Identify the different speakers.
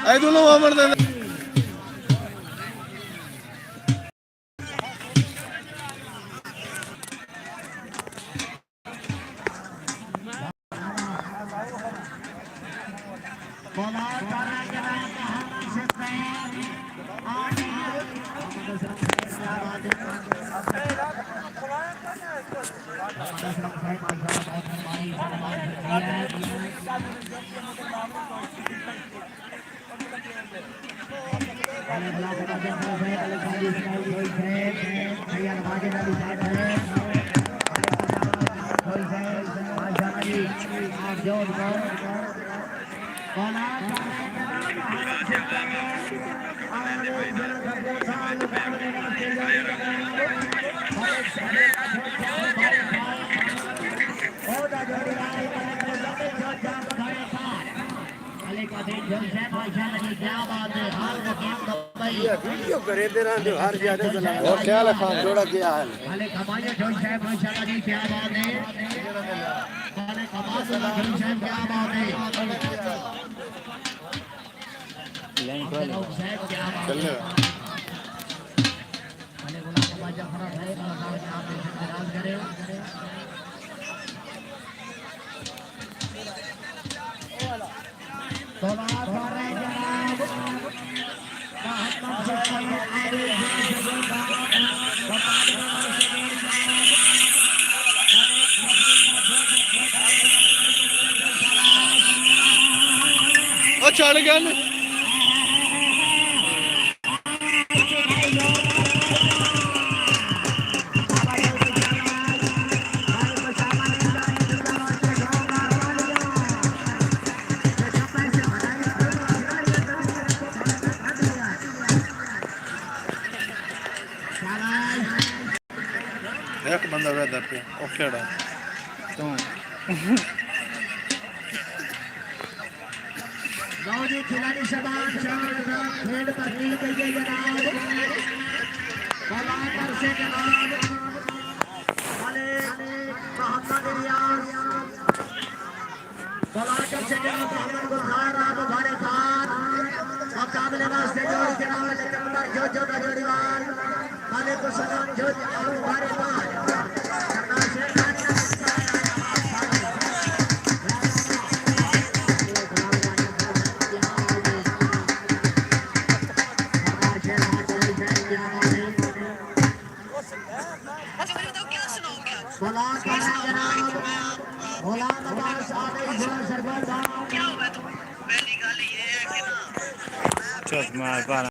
Speaker 1: ऐ दोनों वामन दे वीडियो करे दे रहा हर ज्यादा और ख्याल है खान जोड़ा गया है भले कमाइए जोई साहब माशाल्लाह जी क्या बात है भले कमाल जोई साहब क्या बात है लाइन पर चलने भले गुलाम कमाजा खड़ा है और आप इंतजार करें चढ़ गया एक बंदा वेदर पे ओके डा तो गांव जी खिलाड़ी शबाश खेल तस्वीर के लिए जनाब कलाकार से जनाब वाले मोहम्मद रियाज कलाकार से जनाब मोहम्मद गुलजार आप हमारे साथ मुकाबले वास्ते जोड़ी जनाब सिकंदर जो जोड़ीवाल वाले को सलाम जो हमारे साथ Just my